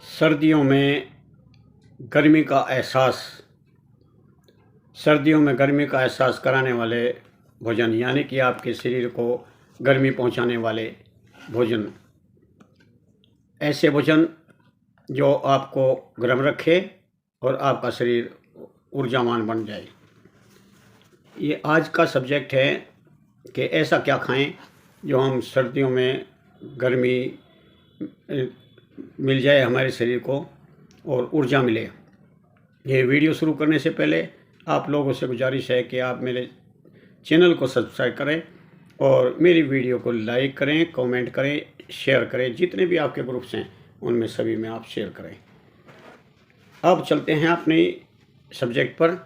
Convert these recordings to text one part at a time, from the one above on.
सर्दियों में गर्मी का एहसास सर्दियों में गर्मी का एहसास कराने वाले भोजन यानी कि आपके शरीर को गर्मी पहुंचाने वाले भोजन, ऐसे भोजन जो आपको गर्म रखे और आपका शरीर ऊर्जावान बन जाए। ये आज का सब्जेक्ट है कि ऐसा क्या खाएं जो हम सर्दियों में गर्मी मिल जाए हमारे शरीर को और ऊर्जा मिले। ये वीडियो शुरू करने से पहले आप लोगों से गुजारिश है कि आप मेरे चैनल को सब्सक्राइब करें और मेरी वीडियो को लाइक करें, कमेंट करें, शेयर करें। जितने भी आपके ग्रुप्स हैं उनमें सभी में आप शेयर करें। अब चलते हैं अपने सब्जेक्ट पर।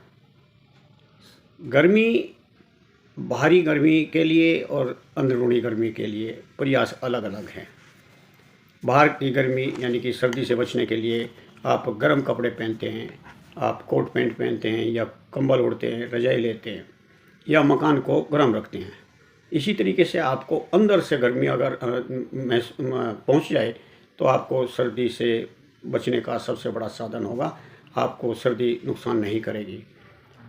गर्मी, बाहरी गर्मी के लिए और अंदरूनी गर्मी के लिए प्रयास अलग अलग हैं। बाहर की गर्मी यानी कि सर्दी से बचने के लिए आप गर्म कपड़े पहनते हैं, आप कोट पैंट पहनते हैं या कंबल ओढ़ते हैं, रजाई लेते हैं या मकान को गर्म रखते हैं। इसी तरीके से आपको अंदर से गर्मी अगर पहुंच जाए तो आपको सर्दी से बचने का सबसे बड़ा साधन होगा। आपको सर्दी नुकसान नहीं करेगी।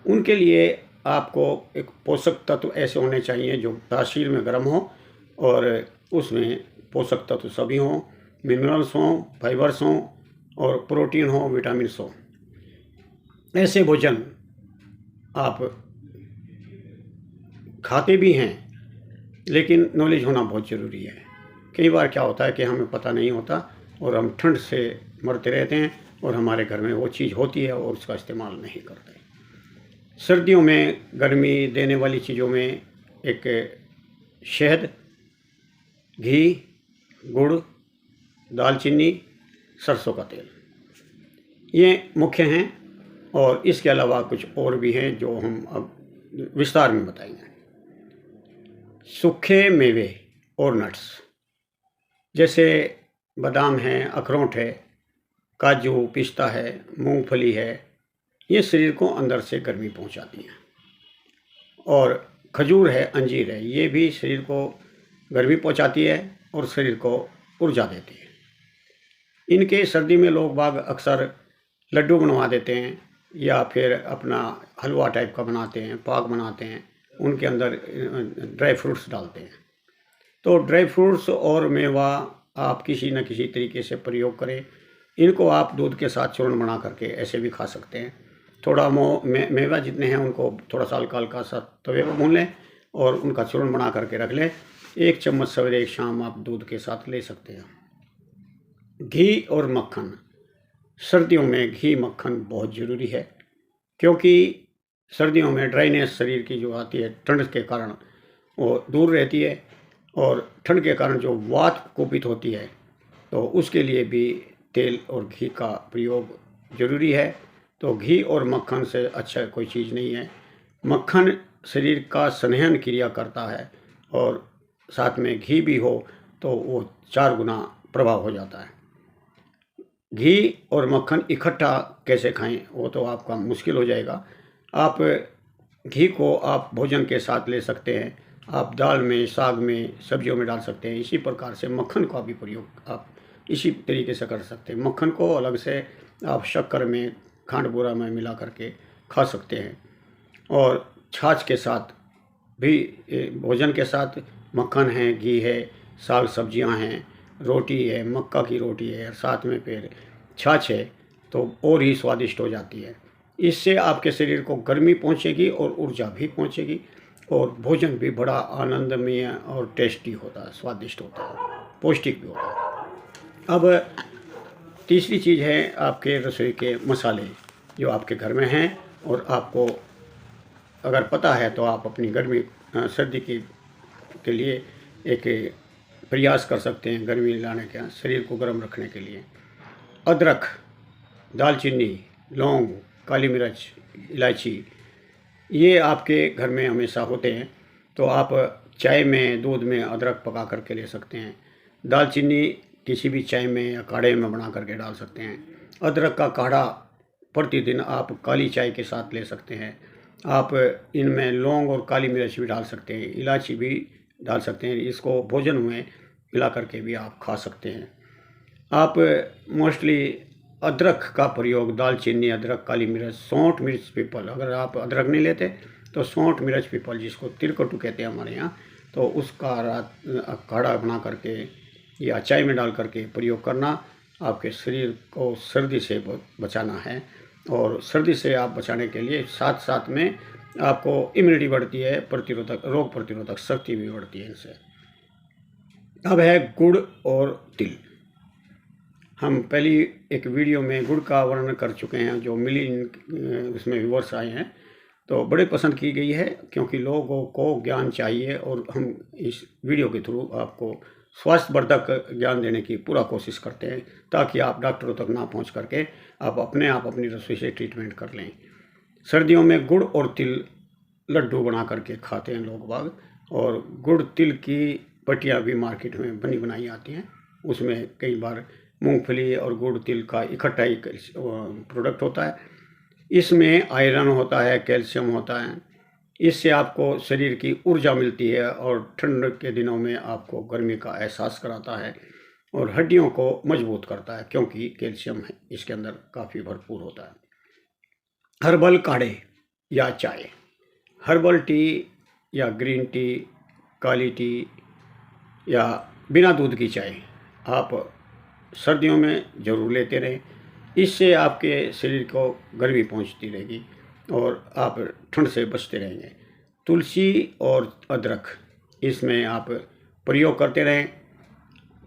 उनके लिए आपको एक पोषक तत्व ऐसे होने चाहिए जो तासीर में गर्म हो और उसमें पोषक तत्व सभी हों, मिनरल्स हों, फाइबर्स हों और प्रोटीन हो, विटामिन्स हो। ऐसे भोजन आप खाते भी हैं, लेकिन नॉलेज होना बहुत ज़रूरी है। कई बार क्या होता है कि हमें पता नहीं होता और हम ठंड से मरते रहते हैं और हमारे घर में वो चीज़ होती है और उसका इस्तेमाल नहीं करते। सर्दियों में गर्मी देने वाली चीज़ों में एक शहद, घी, गुड़, दालचीनी, सरसों का तेल, ये मुख्य हैं और इसके अलावा कुछ और भी हैं जो हम अब विस्तार में बताएंगे। सूखे मेवे और नट्स जैसे बादाम है, अखरोट है, काजू, पिस्ता है, मूंगफली है, ये शरीर को अंदर से गर्मी पहुंचाती हैं। और खजूर है, अंजीर है, ये भी शरीर को गर्मी पहुंचाती है और शरीर को ऊर्जा देती है। इनके सर्दी में लोग बाग अक्सर लड्डू बनवा देते हैं या फिर अपना हलवा टाइप का बनाते हैं, पाक बनाते हैं, उनके अंदर ड्राई फ्रूट्स डालते हैं। तो ड्राई फ्रूट्स और मेवा आप किसी न किसी तरीके से प्रयोग करें। इनको आप दूध के साथ चूर्ण बना करके ऐसे भी खा सकते हैं। थोड़ा मेवा जितने हैं उनको थोड़ा सा हल्का सा तवे पर भून लें और उनका चूर्ण बना करके रख लें। 1 चम्मच सवेरे 1 शाम आप दूध के साथ ले सकते हैं। घी और मक्खन, सर्दियों में घी मक्खन बहुत ज़रूरी है क्योंकि सर्दियों में ड्राइनेस शरीर की जो आती है ठंड के कारण वो दूर रहती है और ठंड के कारण जो वात कुपित होती है तो उसके लिए भी तेल और घी का प्रयोग ज़रूरी है। तो घी और मक्खन से अच्छा कोई चीज़ नहीं है। मक्खन शरीर का संहन क्रिया करता है और साथ में घी भी हो तो वो 4 गुना प्रभाव हो जाता है। घी और मक्खन इकट्ठा कैसे खाएं वो तो आपका मुश्किल हो जाएगा। आप घी को आप भोजन के साथ ले सकते हैं, आप दाल में, साग में, सब्जियों में डाल सकते हैं। इसी प्रकार से मक्खन का भी प्रयोग आप इसी तरीके से कर सकते हैं। मक्खन को अलग से आप शक्कर में, खांड बूरा में मिला करके खा सकते हैं और छाछ के साथ भी, भोजन के साथ मक्खन है, घी है, साग सब्जियां हैं, रोटी है, मक्का की रोटी है और साथ में फिर छाछ है तो और ही स्वादिष्ट हो जाती है। इससे आपके शरीर को गर्मी पहुंचेगी और ऊर्जा भी पहुंचेगी और भोजन भी बड़ा आनंदमय और टेस्टी होता है, स्वादिष्ट होता है, पौष्टिक भी होता है। अब तीसरी चीज़ है आपके रसोई के मसाले जो आपके घर में हैं और आपको अगर पता है तो आप अपनी गर्मी सर्दी के लिए एक प्रयास कर सकते हैं गर्मी लाने का, शरीर को गर्म रखने के लिए। अदरक, दालचीनी, लौंग, काली मिर्च, इलायची, ये आपके घर में हमेशा होते हैं तो आप चाय में, दूध में अदरक पका करके ले सकते हैं। दालचीनी किसी भी चाय में या काढ़े में बना करके डाल सकते हैं। अदरक का काढ़ा प्रतिदिन आप काली चाय के साथ ले सकते हैं। आप इनमें लौंग और काली मिर्च भी डाल सकते हैं, इलायची भी डाल सकते हैं। इसको भोजन में मिला करके भी आप खा सकते हैं। आप मोस्टली अदरक का प्रयोग, दालचीनी, अदरक, काली मिर्च, सौंठ, मिर्च, पीपल, अगर आप अदरक नहीं लेते तो सौंठ, मिर्च, पीपल, जिसको तिलकटू कहते हैं हमारे यहाँ, तो उसका रात काढ़ा बना करके या चाय में डाल करके प्रयोग करना। आपके शरीर को सर्दी से बचाना है, और सर्दी से आप बचाने के लिए साथ साथ में आपको इम्यूनिटी बढ़ती है, रोग प्रतिरोधक शक्ति भी बढ़ती है इनसे। अब है गुड़ और तिल। हम पहली एक वीडियो में गुड़ का वर्णन कर चुके हैं, जो उसमें व्यूअर्स आए हैं, तो बड़े पसंद की गई है, क्योंकि लोगों को ज्ञान चाहिए और हम इस वीडियो के थ्रू आपको स्वास्थ्यवर्धक ज्ञान देने की पूरा कोशिश करते हैं, ताकि आप डॉक्टरों तक ना पहुंच करके आप अपनी रसोई से ट्रीटमेंट कर लें। सर्दियों में गुड़ और तिल लड्डू बना करके खाते हैं लोग बाग, और गुड़ तिल की पट्टियाँ भी मार्केट में बनी बनाई आती हैं। उसमें कई बार मूंगफली और गुड़ तिल का इकट्ठा ही प्रोडक्ट होता है। इसमें आयरन होता है, कैल्शियम होता है। इससे आपको शरीर की ऊर्जा मिलती है, और ठंड के दिनों में आपको गर्मी का एहसास कराता है, और हड्डियों को मजबूत करता है, क्योंकि कैल्शियम है इसके अंदर काफ़ी भरपूर होता है। हर्बल काढ़े या चाय, हर्बल टी या ग्रीन टी, काली टी या बिना दूध की चाय आप सर्दियों में ज़रूर लेते रहें। इससे आपके शरीर को गर्मी पहुंचती रहेगी और आप ठंड से बचते रहेंगे। तुलसी और अदरक, इसमें आप प्रयोग करते रहें।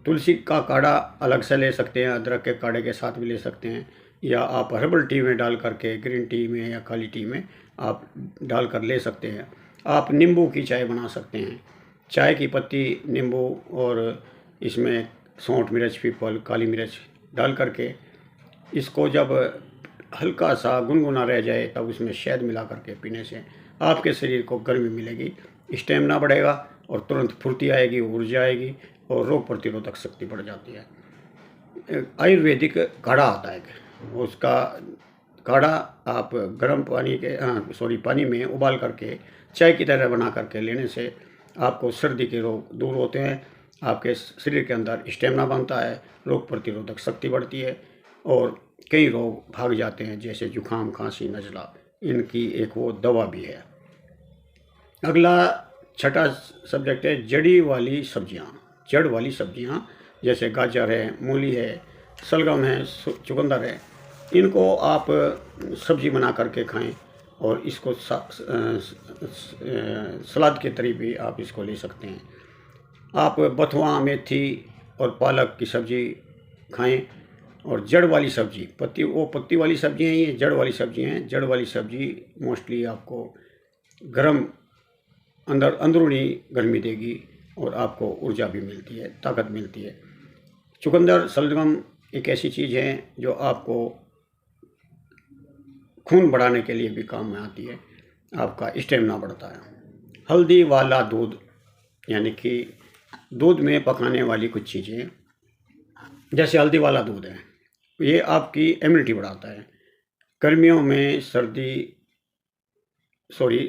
तुलसी का काढ़ा अलग से ले सकते हैं, अदरक के काढ़े के साथ भी ले सकते हैं, या आप हर्बल टी में डाल करके, ग्रीन टी में या काली टी में आप डाल कर ले सकते हैं। आप नींबू की चाय बना सकते हैं। चाय की पत्ती, नींबू और इसमें सौंठ, मिर्च, पीपल, काली मिर्च डाल करके, इसको जब हल्का सा गुनगुना रह जाए तब उसमें शहद मिला करके पीने से आपके शरीर को गर्मी मिलेगी, स्टेमिना बढ़ेगा और तुरंत फुर्ती आएगी, ऊर्जा आएगी और रोग प्रतिरोधक शक्ति बढ़ जाती है। आयुर्वेदिक काढ़ा आता है, उसका काढ़ा आप गर्म पानी में उबाल करके चाय की तरह बना करके लेने से आपको सर्दी के रोग दूर होते हैं, आपके शरीर के अंदर स्टेमिना बनता है, रोग प्रतिरोधक शक्ति बढ़ती है और कई रोग भाग जाते हैं, जैसे जुकाम, खांसी, नज़ला। इनकी एक वो दवा भी है। अगला छठा सब्जेक्ट है जड़ी वाली सब्जियां। जड़ वाली सब्जियां जैसे गाजर है, मूली है, शलगम है, चुकंदर है, इनको आप सब्जी बना करके खाएं, और इसको सलाद के तरीके भी आप इसको ले सकते हैं। आप बथुआ, मेथी और पालक की सब्ज़ी खाएं। और जड़ वाली सब्ज़ी, पत्ती वाली सब्जियाँ, ये जड़ वाली सब्जियाँ हैं। जड़ वाली सब्ज़ी मोस्टली आपको गर्म अंदरूनी गर्मी देगी और आपको ऊर्जा भी मिलती है, ताकत मिलती है। चुकंदर, शलगम एक ऐसी चीज़ है जो आपको खून बढ़ाने के लिए भी काम में आती है, आपका स्टेमिना बढ़ता है। हल्दी वाला दूध, यानी कि दूध में पकाने वाली कुछ चीज़ें, जैसे हल्दी वाला दूध है, ये आपकी इम्यूनिटी बढ़ाता है।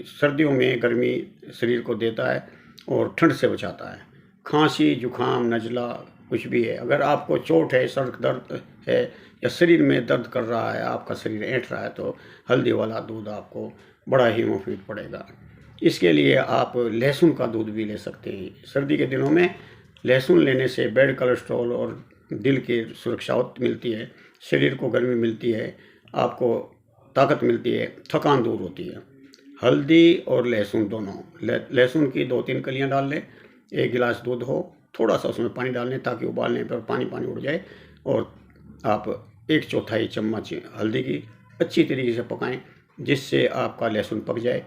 सर्दियों में गर्मी शरीर को देता है और ठंड से बचाता है। खांसी, जुकाम, नज़ला कुछ भी है, अगर आपको चोट है, सर दर्द है या शरीर में दर्द कर रहा है, आपका शरीर ऐंठ रहा है, तो हल्दी वाला दूध आपको बड़ा ही मुफीद पड़ेगा। इसके लिए आप लहसुन का दूध भी ले सकते हैं। सर्दी के दिनों में लहसुन लेने से बैड कोलेस्ट्रॉल और दिल की सुरक्षा मिलती है, शरीर को गर्मी मिलती है, आपको ताकत मिलती है, थकान दूर होती है। हल्दी और लहसुन दोनों, लहसुन की 2-3 कलियां डाल लें, 1 गिलास दूध हो, थोड़ा सा उसमें पानी डाल लें ताकि उबालने पर पानी उड़ जाए, और आप 1/4 चम्मच हल्दी की अच्छी तरीके से पकाएं, जिससे आपका लहसुन पक जाए।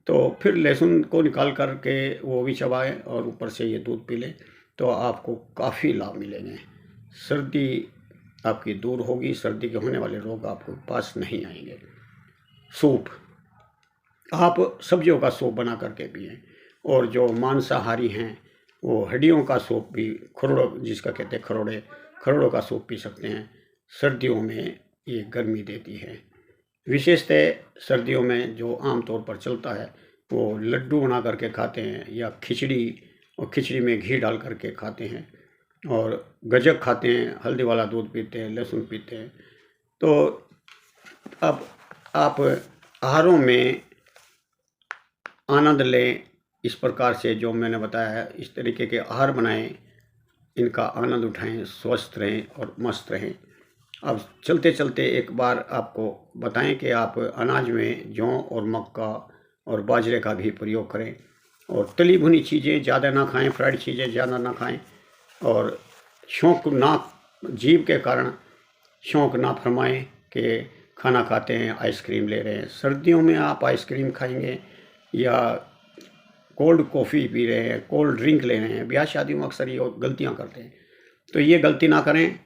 तो फिर लहसुन को निकाल कर के वो भी चबाएं और ऊपर से ये दूध पी लें, तो आपको काफ़ी लाभ मिलेंगे। सर्दी आपकी दूर होगी, सर्दी के होने वाले रोग आपके पास नहीं आएंगे। सूप, आप सब्जियों का सूप बना करके पिएं, और जो मांसाहारी हैं वो हड्डियों का सूप भी, जिसका कहते हैं खरोड़ों का सूप पी सकते हैं। सर्दियों में ये गर्मी देती है। विशेषतः सर्दियों में जो आम तौर पर चलता है वो लड्डू बना करके खाते हैं, या खिचड़ी, और खिचड़ी में घी डाल करके खाते हैं। और गज्जक खाते हैं, हल्दी वाला दूध पीते हैं, लहसुन पीते हैं। तो अब आप आहारों में आनंद लें, इस प्रकार से जो मैंने बताया है, इस तरीके के आहार बनाएं, इनका आनंद उठाएं, स्वस्थ रहें और मस्त रहें। अब चलते चलते एक बार आपको बताएं कि आप अनाज में जौ और मक्का और बाजरे का भी प्रयोग करें, और तली भुनी चीज़ें ज़्यादा ना खाएं, फ्राइड चीज़ें ज़्यादा ना खाएं, और शौक ना, जीभ के कारण शौक ना फरमाएं कि खाना खाते हैं आइसक्रीम ले रहे हैं। सर्दियों में आप आइसक्रीम खाएंगे या कोल्ड कॉफ़ी पी रहे हैं, कोल्ड ड्रिंक ले रहे हैं, ब्याह शादियों में अक्सर ये गलतियां करते हैं। तो ये गलती ना करें।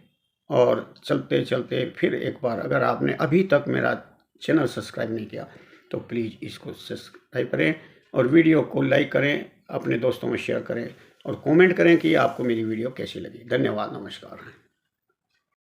और चलते चलते फिर एक बार, अगर आपने अभी तक मेरा चैनल सब्सक्राइब नहीं किया तो प्लीज़ इसको सब्सक्राइब करें और वीडियो को लाइक करें, अपने दोस्तों में शेयर करें और कमेंट करें कि आपको मेरी वीडियो कैसी लगी। धन्यवाद, नमस्कार।